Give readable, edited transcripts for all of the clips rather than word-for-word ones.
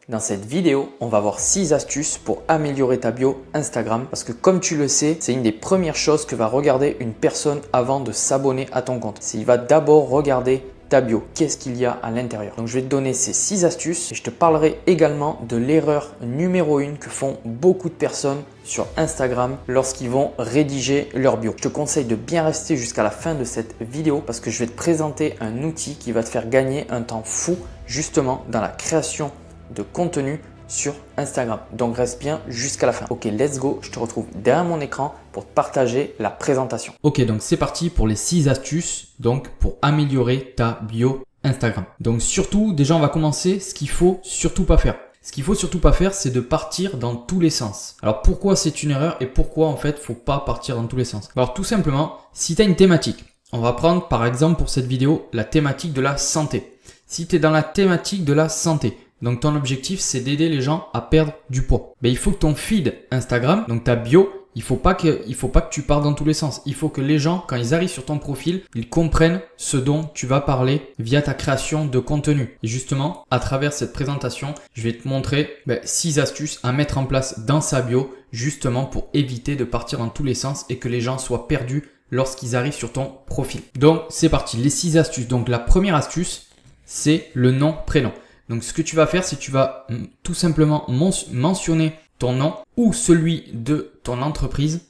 Dans cette vidéo, on va voir 6 astuces pour améliorer ta bio Instagram parce que comme tu le sais, c'est une des premières choses que va regarder une personne avant de s'abonner à ton compte. Il va d'abord regarder ta bio, qu'est-ce qu'il y a à l'intérieur. Donc je vais te donner ces 6 astuces et je te parlerai également de l'erreur numéro 1 que font beaucoup de personnes sur Instagram lorsqu'ils vont rédiger leur bio. Je te conseille de bien rester jusqu'à la fin de cette vidéo parce que je vais te présenter un outil qui va te faire gagner un temps fou justement dans la création de contenu sur Instagram. Donc reste bien jusqu'à la fin. Ok, let's go. Je te retrouve derrière mon écran pour te partager la présentation. Ok, donc c'est parti pour les 6 astuces donc pour améliorer ta bio Instagram. Donc surtout, déjà on va commencer ce qu'il faut surtout pas faire. Ce qu'il faut surtout pas faire, c'est de partir dans tous les sens. Alors pourquoi c'est une erreur et pourquoi en fait faut pas partir dans tous les sens? Alors tout simplement, si tu as une thématique, on va prendre par exemple pour cette vidéo la thématique de la santé. Si tu es dans la thématique de la santé, donc ton objectif c'est d'aider les gens à perdre du poids. Mais il faut que ton feed Instagram, donc ta bio, il faut pas que tu partes dans tous les sens. Il faut que les gens, quand ils arrivent sur ton profil, ils comprennent ce dont tu vas parler via ta création de contenu. Et justement, à travers cette présentation, je vais te montrer 6 astuces à mettre en place dans sa bio, justement pour éviter de partir dans tous les sens et que les gens soient perdus lorsqu'ils arrivent sur ton profil. Donc c'est parti, les 6 astuces. Donc la première astuce, c'est le nom-prénom. Donc ce que tu vas faire, c'est que tu vas tout simplement mentionner ton nom ou celui de ton entreprise.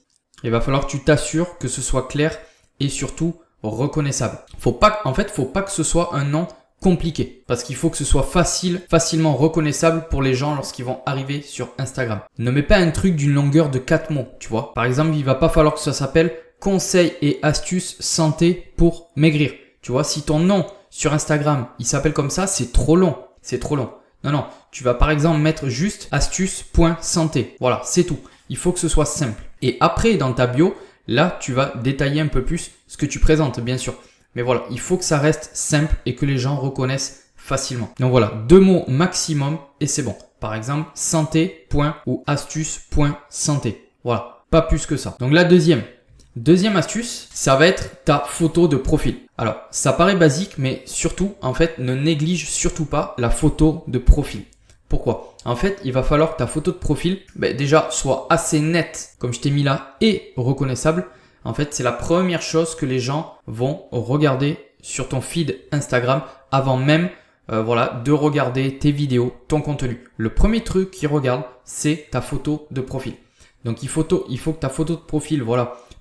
Il va falloir que tu t'assures que ce soit clair et surtout reconnaissable. Faut pas que ce soit un nom compliqué parce qu'il faut que ce soit facilement reconnaissable pour les gens lorsqu'ils vont arriver sur Instagram. Ne mets pas un truc d'une longueur de 4 mots, tu vois. Par exemple, il va pas falloir que ça s'appelle conseils et astuces santé pour maigrir. Tu vois, si ton nom sur Instagram, il s'appelle comme ça, c'est trop long. C'est trop long. Non, tu vas par exemple mettre juste astuce.santé. Voilà, c'est tout. Il faut que ce soit simple. Et après, dans ta bio, là, tu vas détailler un peu plus ce que tu présentes, bien sûr. Mais voilà, il faut que ça reste simple et que les gens reconnaissent facilement. Donc voilà, 2 mots maximum et c'est bon. Par exemple, santé. Ou astuce.santé. Voilà, pas plus que ça. Donc la deuxième astuce, ça va être ta photo de profil. Alors, ça paraît basique, mais surtout, en fait, ne néglige surtout pas la photo de profil. Pourquoi? En fait, il va falloir que ta photo de profil, déjà, soit assez nette, comme je t'ai mis là, et reconnaissable. En fait, c'est la première chose que les gens vont regarder sur ton feed Instagram avant même de regarder tes vidéos, ton contenu. Le premier truc qu'ils regardent, c'est ta photo de profil. Donc, il faut que ta photo de profil,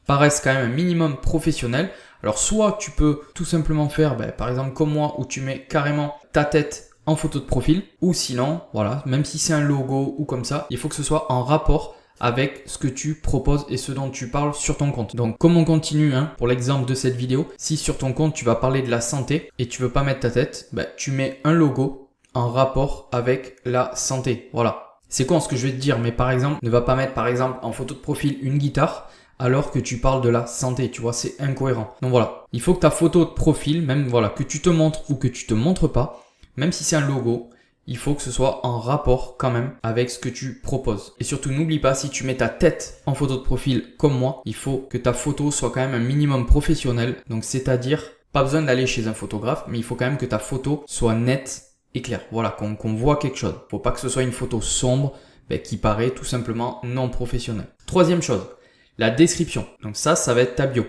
paraisse quand même un minimum professionnel. Alors soit tu peux tout simplement faire par exemple comme moi où tu mets carrément ta tête en photo de profil ou sinon même si c'est un logo ou comme ça, il faut que ce soit en rapport avec ce que tu proposes et ce dont tu parles sur ton compte. Donc comme on continue pour l'exemple de cette vidéo, si sur ton compte tu vas parler de la santé et tu veux pas mettre ta tête, tu mets un logo en rapport avec la santé. Voilà. C'est con ce que je vais te dire, mais par exemple, ne va pas mettre par exemple en photo de profil une guitare alors que tu parles de la santé, tu vois, c'est incohérent. Donc voilà, il faut que ta photo de profil, même que tu te montres ou que tu te montres pas, même si c'est un logo, il faut que ce soit en rapport quand même avec ce que tu proposes. Et surtout, n'oublie pas, si tu mets ta tête en photo de profil comme moi, il faut que ta photo soit quand même un minimum professionnel. Donc c'est-à-dire, pas besoin d'aller chez un photographe, mais il faut quand même que ta photo soit nette et claire. Voilà, qu'on voit quelque chose. Faut pas que ce soit une photo sombre qui paraît tout simplement non professionnelle. Troisième chose. La description. Donc ça va être ta bio.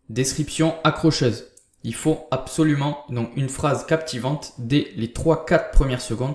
Description accrocheuse. Il faut absolument une phrase captivante dès les 3-4 premières secondes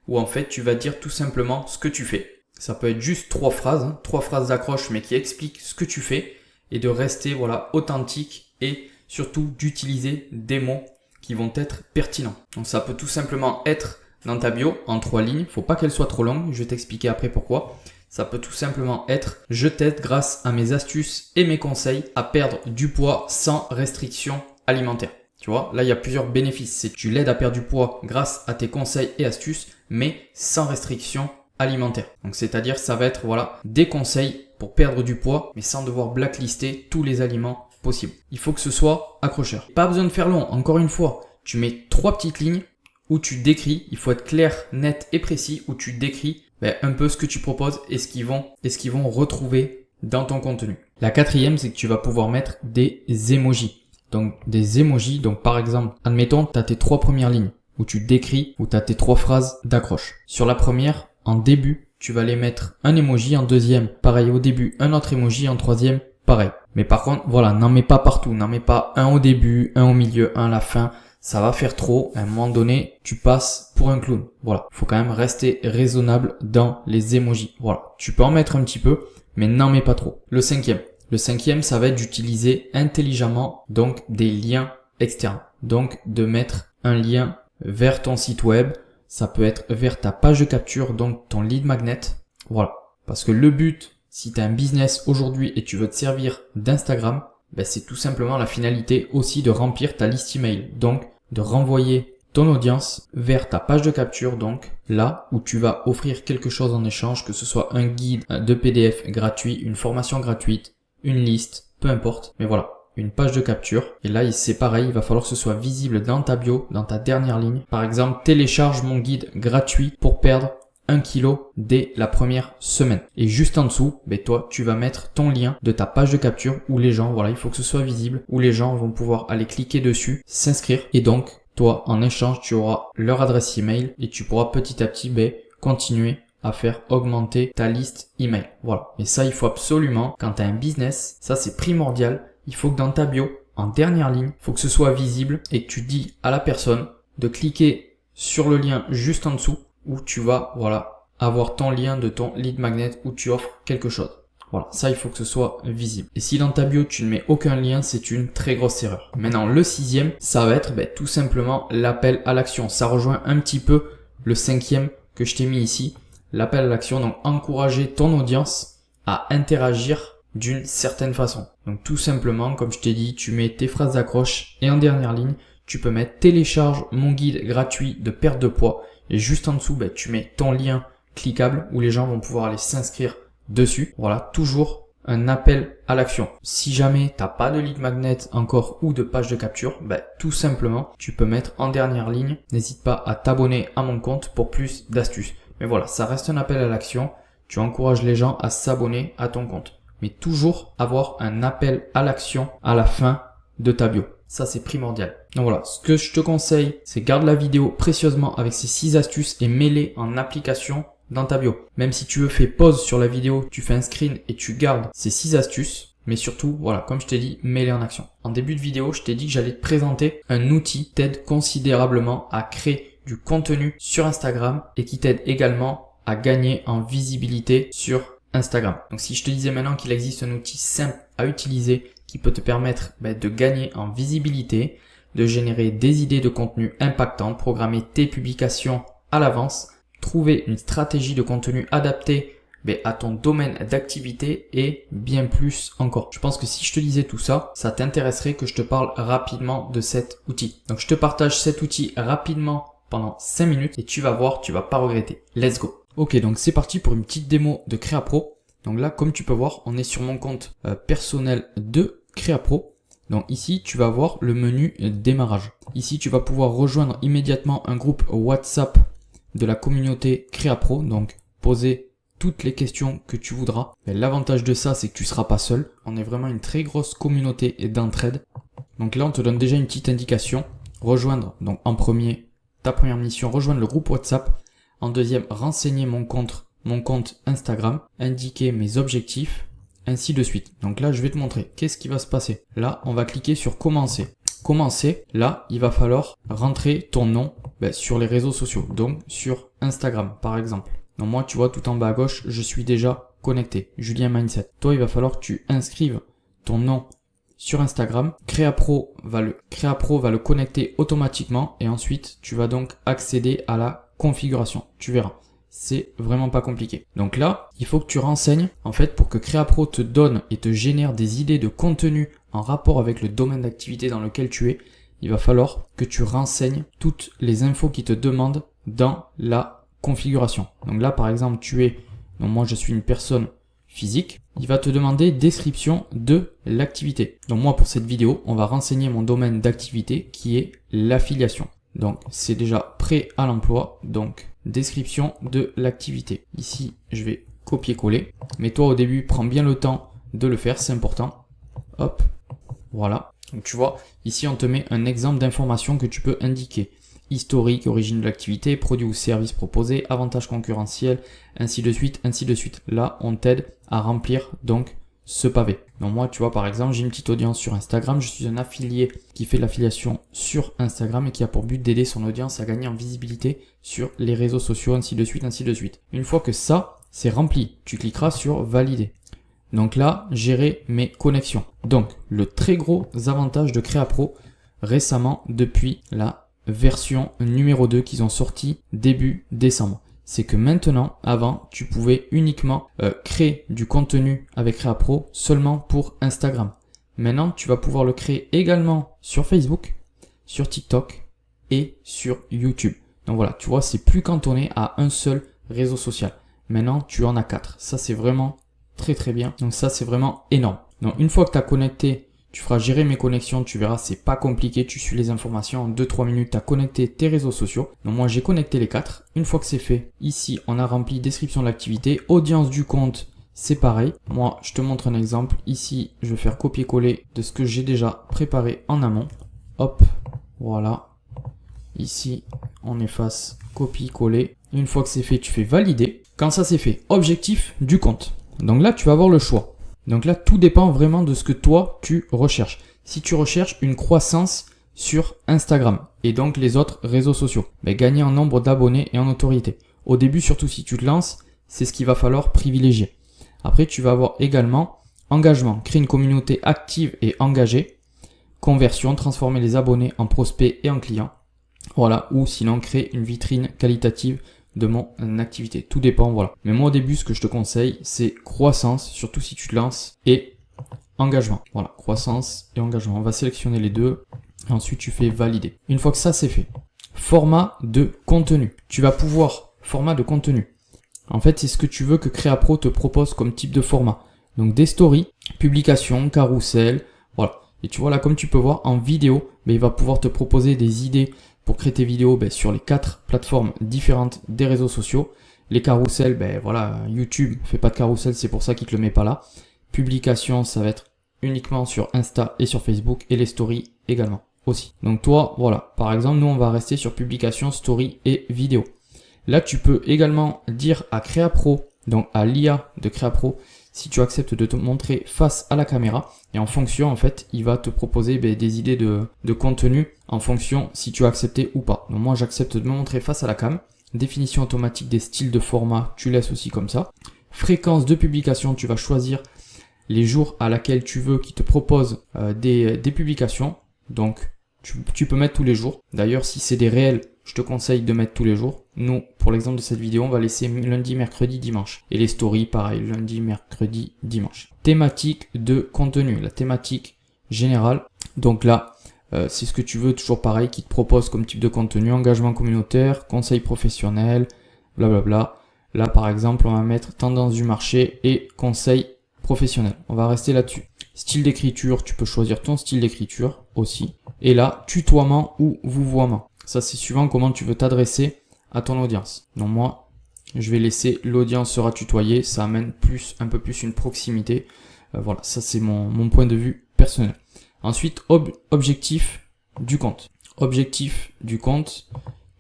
où en fait tu vas dire tout simplement ce que tu fais. Ça peut être juste 3 phrases, 3 phrases d'accroche mais qui expliquent ce que tu fais et de rester authentique et surtout d'utiliser des mots qui vont être pertinents. Donc ça peut tout simplement être dans ta bio en 3 lignes. Faut pas qu'elle soit trop longue. Je vais t'expliquer après pourquoi. Ça peut tout simplement être « Je t'aide grâce à mes astuces et mes conseils à perdre du poids sans restriction alimentaire ». Tu vois, là il y a plusieurs bénéfices. C'est que tu l'aides à perdre du poids grâce à tes conseils et astuces, mais sans restriction alimentaire. Donc c'est-à-dire ça va être des conseils pour perdre du poids, mais sans devoir blacklister tous les aliments possibles. Il faut que ce soit accrocheur. Pas besoin de faire long. Encore une fois, tu mets 3 petites lignes où tu décris. Il faut être clair, net et précis où tu décris un peu ce que tu proposes et ce qu'ils vont retrouver dans ton contenu. La 4e, c'est que tu vas pouvoir mettre des emojis. Donc des emojis, donc par exemple, admettons, tu as tes 3 premières lignes. où tu décris, où tu as tes 3 phrases d'accroche. Sur la première, en début, tu vas aller mettre un emoji, en deuxième, pareil au début, un autre emoji, en troisième, pareil. Mais par contre, voilà, n'en mets pas partout, n'en mets pas un au début, un au milieu, un à la fin. Ça va faire trop. À un moment donné, tu passes pour un clown. Voilà. Faut quand même rester raisonnable dans les emojis. Voilà. Tu peux en mettre un petit peu, mais n'en mets pas trop. Le cinquième, ça va être d'utiliser intelligemment, donc des liens externes. Donc, de mettre un lien vers ton site web. Ça peut être vers ta page de capture, donc ton lead magnet. Voilà. Parce que le but, si tu as un business aujourd'hui et tu veux te servir d'Instagram, ben c'est tout simplement la finalité aussi de remplir ta liste email. Donc, de renvoyer ton audience vers ta page de capture, donc là où tu vas offrir quelque chose en échange, que ce soit un guide de PDF gratuit, une formation gratuite, une liste, peu importe. Mais voilà, une page de capture. Et là, c'est pareil, il va falloir que ce soit visible dans ta bio, dans ta dernière ligne. Par exemple, télécharge mon guide gratuit pour perdre 1 kilo dès la première semaine. Et juste en dessous, ben toi, tu vas mettre ton lien de ta page de capture où les gens, voilà, il faut que ce soit visible, où les gens vont pouvoir aller cliquer dessus, s'inscrire. Et donc, toi, en échange, tu auras leur adresse email et tu pourras petit à petit, continuer à faire augmenter ta liste email. Voilà. Et ça, il faut absolument, quand tu as un business, ça c'est primordial. Il faut que dans ta bio, en dernière ligne, il faut que ce soit visible et que tu dis à la personne de cliquer sur le lien juste en dessous où tu vas, voilà, avoir ton lien de ton lead magnet où tu offres quelque chose. Voilà, ça il faut que ce soit visible. Et si dans ta bio tu ne mets aucun lien, c'est une très grosse erreur. Maintenant, le 6e, ça va être tout simplement l'appel à l'action. Ça rejoint un petit peu le 5e que je t'ai mis ici, l'appel à l'action. Donc encourager ton audience à interagir d'une certaine façon. Donc tout simplement, comme je t'ai dit, tu mets tes phrases d'accroche et en dernière ligne, tu peux mettre télécharge mon guide gratuit de perte de poids. Et juste en dessous, tu mets ton lien cliquable où les gens vont pouvoir aller s'inscrire dessus. Voilà, toujours un appel à l'action. Si jamais t'as pas de lead magnet encore ou de page de capture, tout simplement, tu peux mettre en dernière ligne. N'hésite pas à t'abonner à mon compte pour plus d'astuces. Mais voilà, ça reste un appel à l'action. Tu encourages les gens à s'abonner à ton compte. Mais toujours avoir un appel à l'action à la fin de ta bio. Ça, c'est primordial. Donc voilà, ce que je te conseille, c'est garde la vidéo précieusement avec ces 6 astuces et mets-les en application dans ta bio. Même si tu veux, fais pause sur la vidéo, tu fais un screen et tu gardes ces 6 astuces. Mais surtout, voilà, comme je t'ai dit, mets-les en action. En début de vidéo, je t'ai dit que j'allais te présenter un outil qui t'aide considérablement à créer du contenu sur Instagram et qui t'aide également à gagner en visibilité sur Instagram. Donc si je te disais maintenant qu'il existe un outil simple à utiliser qui peut te permettre de gagner en visibilité, de générer des idées de contenu impactantes, programmer tes publications à l'avance, trouver une stratégie de contenu adaptée à ton domaine d'activité et bien plus encore. Je pense que si je te disais tout ça, ça t'intéresserait que je te parle rapidement de cet outil. Donc je te partage cet outil rapidement pendant 5 minutes et tu vas voir, tu vas pas regretter. Let's go. Ok, donc c'est parti pour une petite démo de CréaPro. Donc là, comme tu peux voir, on est sur mon compte personnel de CréaPro. Donc ici, tu vas voir le menu démarrage. Ici, tu vas pouvoir rejoindre immédiatement un groupe WhatsApp de la communauté CréaPro. Donc, poser toutes les questions que tu voudras. L'avantage de ça, c'est que tu seras pas seul. On est vraiment une très grosse communauté d'entraide. Donc là, on te donne déjà une petite indication. Rejoindre, donc en premier, ta première mission, rejoindre le groupe WhatsApp. En deuxième, renseigner mon compte Instagram, indiquer mes objectifs, ainsi de suite. Donc là, je vais te montrer qu'est-ce qui va se passer. Là, on va cliquer sur commencer. Commencer, là, il va falloir rentrer ton nom sur les réseaux sociaux, donc sur Instagram par exemple. Donc moi, tu vois, tout en bas à gauche, je suis déjà connecté, Julien Mindset. Toi, il va falloir que tu inscrives ton nom sur Instagram. CréaPro va le connecter automatiquement et ensuite, tu vas donc accéder à la configuration. Tu verras. C'est vraiment pas compliqué. Donc là, il faut que tu renseignes, en fait, pour que CréaPro te donne et te génère des idées de contenu en rapport avec le domaine d'activité dans lequel tu es, il va falloir que tu renseignes toutes les infos qui te demandent dans la configuration. Donc là, par exemple, donc moi je suis une personne physique, il va te demander description de l'activité. Donc moi, pour cette vidéo, on va renseigner mon domaine d'activité qui est l'affiliation. Donc c'est déjà prêt à l'emploi, donc description de l'activité. Ici, je vais copier-coller. Mais toi, au début, prends bien le temps de le faire, c'est important. Hop, voilà. Donc tu vois, ici, on te met un exemple d'information que tu peux indiquer. historique, origine de l'activité, produit ou service proposé, avantages concurrentiels, ainsi de suite, ainsi de suite. Là, on t'aide à remplir donc ce pavé. Donc moi, tu vois, par exemple, j'ai une petite audience sur Instagram. Je suis un affilié qui fait de l'affiliation sur Instagram et qui a pour but d'aider son audience à gagner en visibilité sur les réseaux sociaux, ainsi de suite, ainsi de suite. Une fois que ça, c'est rempli, tu cliqueras sur valider. Donc là, gérer mes connexions. Donc, le très gros avantage de CréaPro récemment depuis la version numéro 2 qu'ils ont sorti début décembre. C'est que maintenant, avant, tu pouvais uniquement créer du contenu avec CréaPro seulement pour Instagram. Maintenant, tu vas pouvoir le créer également sur Facebook, sur TikTok et sur YouTube. Donc voilà, tu vois, c'est plus cantonné à un seul réseau social. Maintenant, tu en as 4. Ça, c'est vraiment très très bien. Donc ça, c'est vraiment énorme. Donc une fois que tu as connecté, tu feras gérer mes connexions, tu verras, c'est pas compliqué, tu suis les informations en 2-3 minutes, tu as connecté tes réseaux sociaux. Donc moi, j'ai connecté les 4. Une fois que c'est fait, ici, on a rempli description de l'activité, audience du compte, c'est pareil. Moi, je te montre un exemple. Ici, je vais faire copier-coller de ce que j'ai déjà préparé en amont. Hop, voilà. Ici, on efface, copie-coller. Une fois que c'est fait, tu fais valider. Quand ça c'est fait, objectif du compte. Donc là, tu vas avoir le choix. Donc là, tout dépend vraiment de ce que toi, tu recherches. Si tu recherches une croissance sur Instagram et donc les autres réseaux sociaux, gagner en nombre d'abonnés et en autorité. Au début, surtout si tu te lances, c'est ce qu'il va falloir privilégier. Après, tu vas avoir également engagement, créer une communauté active et engagée, conversion, transformer les abonnés en prospects et en clients. Voilà, ou sinon créer une vitrine qualitative de mon activité. Tout dépend, voilà. Mais moi au début, ce que je te conseille, c'est croissance, surtout si tu te lances, et engagement. Voilà, croissance et engagement. On va sélectionner les deux. Et ensuite, tu fais valider. Une fois que ça c'est fait, format de contenu. Tu vas pouvoir, format de contenu. En fait, c'est ce que tu veux que CréaPro te propose comme type de format. Donc des stories, publications, carousel, voilà. Et tu vois là, comme tu peux voir en vidéo, il va pouvoir te proposer des idées pour créer tes vidéos sur les 4 plateformes différentes des réseaux sociaux. Les carousels, voilà, YouTube fait pas de carousel, c'est pour ça qu'il te le met pas là. Publication, ça va être uniquement sur Insta et sur Facebook, et les stories également aussi. Donc toi, voilà, par exemple, nous on va rester sur publication, story et vidéo. Là, tu peux également dire à CréaPro, donc à l'IA de CréaPro, si tu acceptes de te montrer face à la caméra, et en fonction, en fait, il va te proposer des idées de contenu en fonction si tu as accepté ou pas. Donc moi, j'accepte de me montrer face à la cam. Définition automatique des styles de format, tu laisses aussi comme ça. Fréquence de publication, tu vas choisir les jours à laquelle tu veux qu'il te propose des publications. Donc, tu peux mettre tous les jours. D'ailleurs, si c'est des réels, je te conseille de mettre tous les jours. Nous, pour l'exemple de cette vidéo, on va laisser lundi, mercredi, dimanche. Et les stories, pareil, lundi, mercredi, dimanche. Thématique de contenu, la thématique générale. Donc là, c'est ce que tu veux, toujours pareil, qui te propose comme type de contenu, engagement communautaire, conseil professionnel, blablabla. Là, par exemple, on va mettre tendance du marché et conseil professionnel. On va rester là-dessus. Style d'écriture, tu peux choisir ton style d'écriture aussi. Et là, tutoiement ou vouvoiement. Ça, c'est suivant comment tu veux t'adresser à ton audience. Donc moi, je vais laisser l'audience sera tutoyée. Ça amène un peu plus une proximité. Voilà, ça c'est mon point de vue personnel. Ensuite, objectif du compte. Objectif du compte,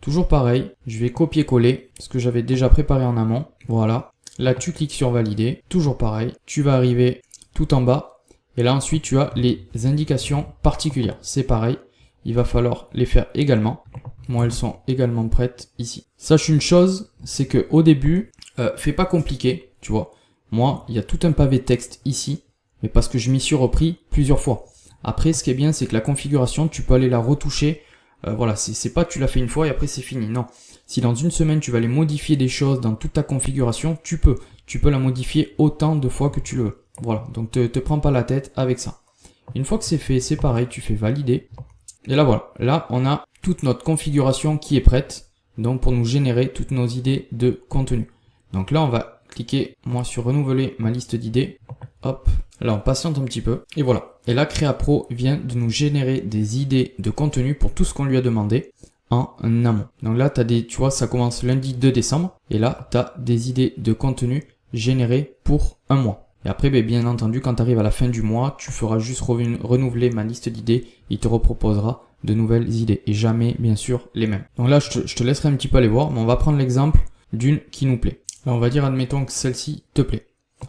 toujours pareil. Je vais copier-coller ce que j'avais déjà préparé en amont. Voilà. Là, tu cliques sur valider. Toujours pareil. Tu vas arriver tout en bas. Et là, ensuite, tu as les indications particulières. C'est pareil. Il va falloir les faire également. Moi, elles sont également prêtes ici. Sache une chose, c'est que au début, fais pas compliqué, tu vois. Moi, il y a tout un pavé texte ici, mais parce que je m'y suis repris plusieurs fois. Après, ce qui est bien, c'est que la configuration, tu peux aller la retoucher. Voilà, c'est pas tu l'as fait une fois et après c'est fini. Non. Si dans une semaine, tu vas aller modifier des choses dans toute ta configuration, tu peux. Tu peux la modifier autant de fois que tu le veux. Voilà, donc te prends pas la tête avec ça. Une fois que c'est fait, c'est pareil, tu fais valider. Et là voilà, là on a toute notre configuration qui est prête, donc pour nous générer toutes nos idées de contenu. Donc là on va cliquer moi sur renouveler ma liste d'idées, hop, là on patiente un petit peu, et voilà. Et là CréaPro vient de nous générer des idées de contenu pour tout ce qu'on lui a demandé en amont. Donc là tu vois ça commence lundi 2 décembre, et là tu as des idées de contenu générées pour un mois. Et après, bien entendu, quand tu arrives à la fin du mois, tu feras juste renouveler ma liste d'idées. Il te reproposera de nouvelles idées et jamais bien sûr les mêmes. Donc là je te laisserai un petit peu aller voir, mais on va prendre l'exemple d'une qui nous plaît. Là on va dire admettons que celle-ci te plaît.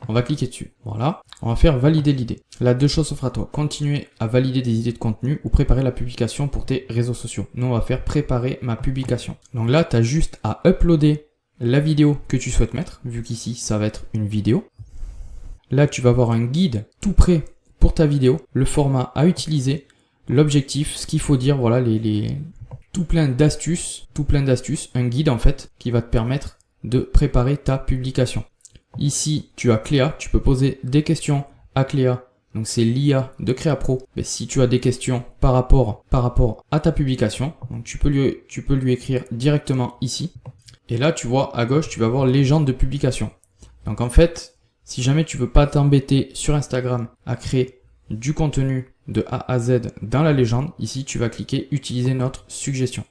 On va cliquer dessus, voilà. On va faire valider l'idée. Là, deux choses s'offrent à toi. Continuer à valider des idées de contenu ou préparer la publication pour tes réseaux sociaux. Nous, on va faire préparer ma publication. Donc là, tu as juste à uploader la vidéo que tu souhaites mettre, vu qu'ici, ça va être une vidéo. Là, tu vas avoir un guide tout prêt pour ta vidéo, le format à utiliser, l'objectif, ce qu'il faut dire, voilà, tout plein d'astuces, un guide en fait, qui va te permettre de préparer ta publication. Ici, tu as Cléa, tu peux poser des questions à Cléa, donc c'est l'IA de CréaPro. Mais si tu as des questions par rapport à ta publication, donc tu peux lui écrire directement ici. Et là, tu vois à gauche, tu vas voir légende de publication. Donc en fait, si jamais tu veux pas t'embêter sur Instagram à créer du contenu de A à Z dans la légende, ici tu vas cliquer utiliser notre suggestion.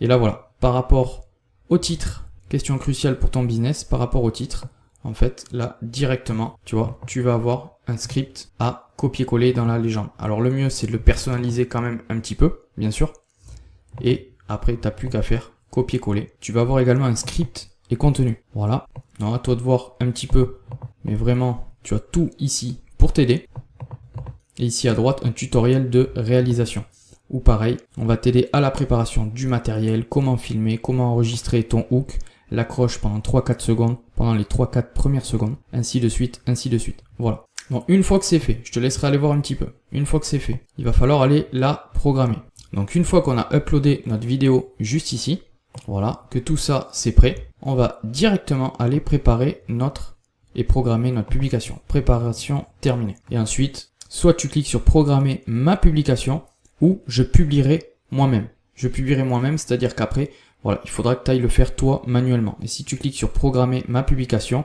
Et là voilà, par rapport au titre, question cruciale pour ton business, par rapport au titre, en fait, là, directement, tu vois, tu vas avoir un script à copier-coller dans la légende. Alors, le mieux, c'est de le personnaliser quand même un petit peu, bien sûr. Et après, tu n'as plus qu'à faire copier-coller. Tu vas avoir également un script et contenu. Voilà. Alors, à toi de voir un petit peu. Mais vraiment, tu as tout ici pour t'aider. Et ici, à droite, un tutoriel de réalisation. Ou pareil, on va t'aider à la préparation du matériel, comment filmer, comment enregistrer ton hook, l'accroche pendant 3-4 secondes, pendant les 3-4 premières secondes, ainsi de suite, ainsi de suite. Voilà. Bon, une fois que c'est fait, je te laisserai aller voir un petit peu. Une fois que c'est fait, il va falloir aller la programmer. Donc une fois qu'on a uploadé notre vidéo juste ici, voilà, que tout ça c'est prêt, on va directement aller préparer et programmer notre publication. Préparation terminée. Et ensuite, soit tu cliques sur programmer ma publication, ou je publierai moi-même. Je publierai moi-même, c'est-à-dire qu'après, voilà, il faudra que tu ailles le faire toi manuellement. Et si tu cliques sur programmer ma publication,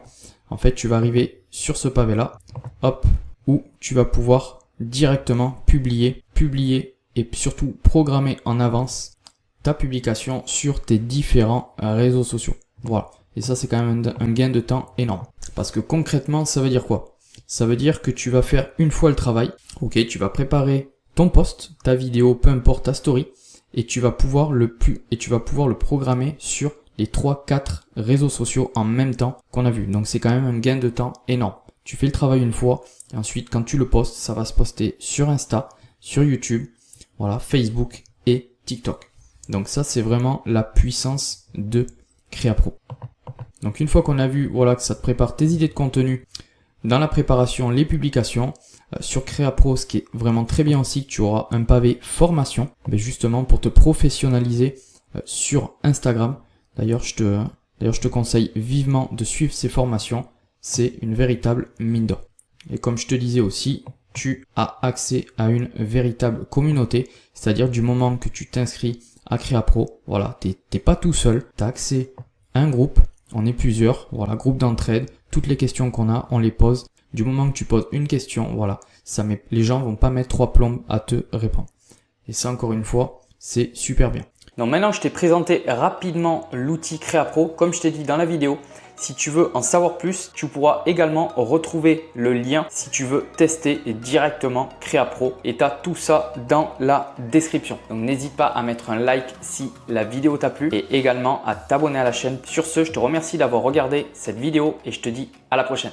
en fait, tu vas arriver sur ce pavé-là, hop, où tu vas pouvoir directement publier et surtout programmer en avance ta publication sur tes différents réseaux sociaux. Voilà. Et ça, c'est quand même un gain de temps énorme. Parce que concrètement, ça veut dire quoi? Ça veut dire que tu vas faire une fois le travail. Ok, tu vas préparer ton post, ta vidéo, peu importe ta story. Et tu vas pouvoir le programmer sur les 3-4 réseaux sociaux en même temps qu'on a vu. Donc c'est quand même un gain de temps énorme. Tu fais le travail une fois et ensuite quand tu le postes, ça va se poster sur Insta, sur YouTube, voilà, Facebook et TikTok. Donc ça c'est vraiment la puissance de CréaPro. Donc une fois qu'on a vu voilà que ça te prépare tes idées de contenu dans la préparation, les publications, sur CréaPro, ce qui est vraiment très bien aussi, tu auras un pavé formation, mais justement pour te professionnaliser sur Instagram. D'ailleurs, je te conseille vivement de suivre ces formations. C'est une véritable mine d'or. Et comme je te disais aussi, tu as accès à une véritable communauté, c'est-à-dire du moment que tu t'inscris à CréaPro, voilà, t'es pas tout seul, tu as accès à un groupe, on est plusieurs, voilà, groupe d'entraide, toutes les questions qu'on a, on les pose. Du moment que tu poses une question, voilà, les gens vont pas mettre 3 plombes à te répondre. Et ça, encore une fois, c'est super bien. Donc maintenant, je t'ai présenté rapidement l'outil CréaPro, comme je t'ai dit dans la vidéo. Si tu veux en savoir plus, tu pourras également retrouver le lien si tu veux tester directement CréaPro. Et tu as tout ça dans la description. Donc n'hésite pas à mettre un like si la vidéo t'a plu et également à t'abonner à la chaîne. Sur ce, je te remercie d'avoir regardé cette vidéo et je te dis à la prochaine.